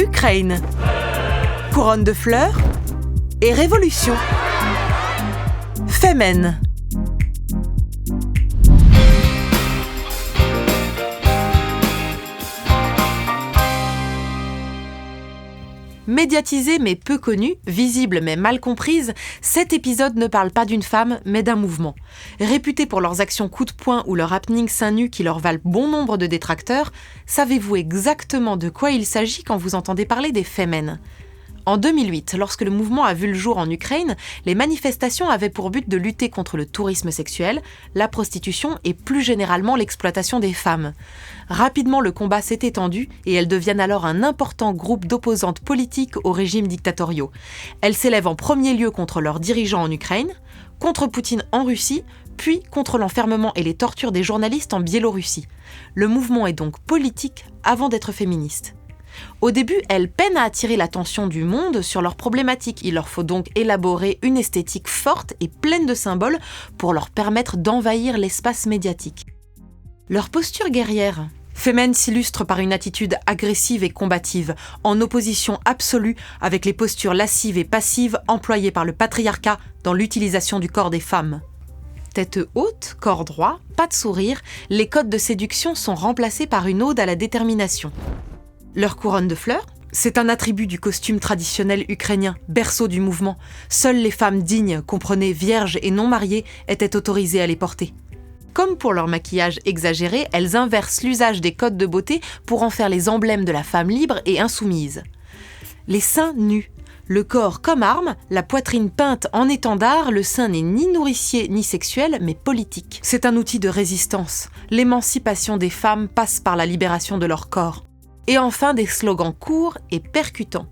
Ukraine, couronne de fleurs et révolution. Femen. Médiatisée mais peu connue, visible mais mal comprise, cet épisode ne parle pas d'une femme mais d'un mouvement. Réputés pour leurs actions coup de poing ou leurs happenings seins nus qui leur valent bon nombre de détracteurs, savez-vous exactement de quoi il s'agit quand vous entendez parler des Femen ? En 2008, lorsque le mouvement a vu le jour en Ukraine, les manifestations avaient pour but de lutter contre le tourisme sexuel, la prostitution et plus généralement l'exploitation des femmes. Rapidement, le combat s'est étendu et elles deviennent alors un important groupe d'opposantes politiques aux régimes dictatoriaux. Elles s'élèvent en premier lieu contre leurs dirigeants en Ukraine, contre Poutine en Russie, puis contre l'enfermement et les tortures des journalistes en Biélorussie. Le mouvement est donc politique avant d'être féministe. Au début, elles peinent à attirer l'attention du monde sur leurs problématiques. Il leur faut donc élaborer une esthétique forte et pleine de symboles pour leur permettre d'envahir l'espace médiatique. Leur posture guerrière. Femen s'illustre par une attitude agressive et combative, en opposition absolue avec les postures lascives et passives employées par le patriarcat dans l'utilisation du corps des femmes. Tête haute, corps droit, pas de sourire, les codes de séduction sont remplacés par une ode à la détermination. Leur couronne de fleurs, c'est un attribut du costume traditionnel ukrainien, berceau du mouvement. Seules les femmes dignes, comprenez vierges et non mariées, étaient autorisées à les porter. Comme pour leur maquillage exagéré, elles inversent l'usage des codes de beauté pour en faire les emblèmes de la femme libre et insoumise. Les seins nus. Le corps comme arme, la poitrine peinte en étendard, le sein n'est ni nourricier ni sexuel, mais politique. C'est un outil de résistance. L'émancipation des femmes passe par la libération de leur corps. Et enfin des slogans courts et percutants.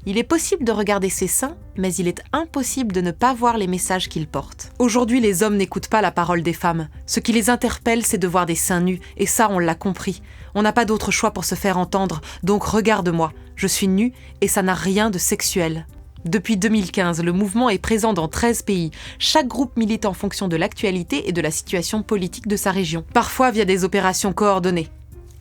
Il est possible de regarder ces seins, mais il est impossible de ne pas voir les messages qu'ils portent. Aujourd'hui, les hommes n'écoutent pas la parole des femmes. Ce qui les interpelle, c'est de voir des seins nus, et ça, on l'a compris. On n'a pas d'autre choix pour se faire entendre, donc regarde-moi, je suis nue, et ça n'a rien de sexuel. Depuis 2015, le mouvement est présent dans 13 pays. Chaque groupe milite en fonction de l'actualité et de la situation politique de sa région, parfois via des opérations coordonnées.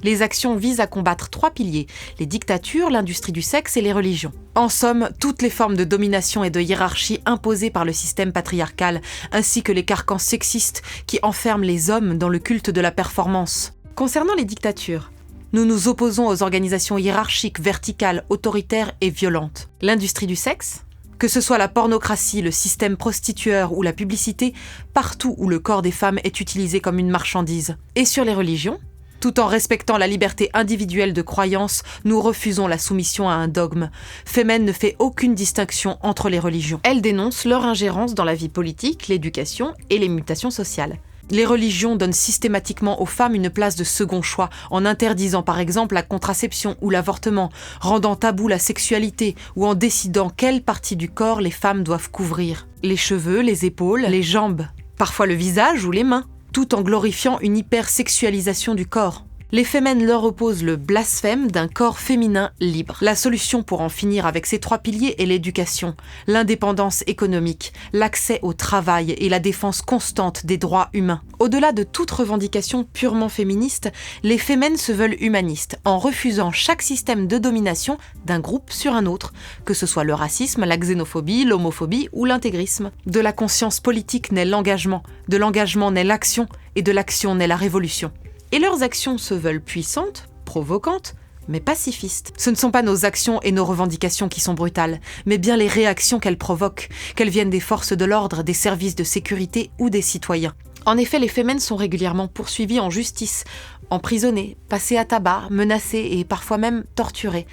Les actions visent à combattre 3 piliers, les dictatures, l'industrie du sexe et les religions. En somme, toutes les formes de domination et de hiérarchie imposées par le système patriarcal, ainsi que les carcans sexistes qui enferment les hommes dans le culte de la performance. Concernant les dictatures, nous nous opposons aux organisations hiérarchiques, verticales, autoritaires et violentes. L'industrie du sexe ? Que ce soit la pornocratie, le système prostitueur ou la publicité, partout où le corps des femmes est utilisé comme une marchandise. Et sur les religions ? Tout en respectant la liberté individuelle de croyance, nous refusons la soumission à un dogme. Femen ne fait aucune distinction entre les religions. Elle dénonce leur ingérence dans la vie politique, l'éducation et les mutations sociales. Les religions donnent systématiquement aux femmes une place de second choix, en interdisant par exemple la contraception ou l'avortement, rendant tabou la sexualité ou en décidant quelle partie du corps les femmes doivent couvrir. Les cheveux, les épaules, les jambes, parfois le visage ou les mains. Tout en glorifiant une hypersexualisation du corps. Les Femen leur opposent le blasphème d'un corps féminin libre. La solution pour en finir avec ces 3 piliers est l'éducation, l'indépendance économique, l'accès au travail et la défense constante des droits humains. Au-delà de toute revendication purement féministe, les Femen se veulent humanistes, en refusant chaque système de domination d'un groupe sur un autre, que ce soit le racisme, la xénophobie, l'homophobie ou l'intégrisme. De la conscience politique naît l'engagement, de l'engagement naît l'action, et de l'action naît la révolution. Et leurs actions se veulent puissantes, provocantes, mais pacifistes. Ce ne sont pas nos actions et nos revendications qui sont brutales, mais bien les réactions qu'elles provoquent, qu'elles viennent des forces de l'ordre, des services de sécurité ou des citoyens. En effet, les Femen sont régulièrement poursuivis en justice, emprisonnés, passés à tabac, menacés et parfois même torturés.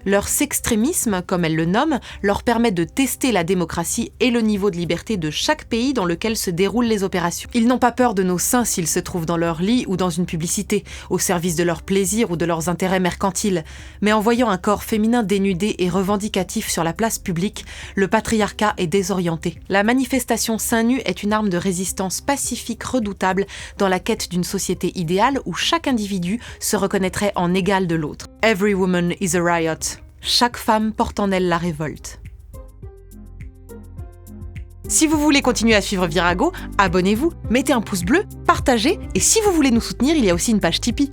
Leur sextrémisme, comme elles le nomment, leur permet de tester la démocratie et le niveau de liberté de chaque pays dans lequel se déroulent les opérations. Ils n'ont pas peur de nos seins s'ils se trouvent dans leur lit ou dans une publicité, au service de leur plaisir ou de leurs intérêts mercantiles. Mais en voyant un corps féminin dénudé et revendicatif sur la place publique, le patriarcat est désorienté. La manifestation seins nus est une arme de résistance pacifique redoutable dans la quête d'une société idéale où chaque individu se reconnaîtrait en égal de l'autre. Every woman is a riot. Chaque femme porte en elle la révolte. Si vous voulez continuer à suivre Virago, abonnez-vous, mettez un pouce bleu, partagez, et si vous voulez nous soutenir, il y a aussi une page Tipeee.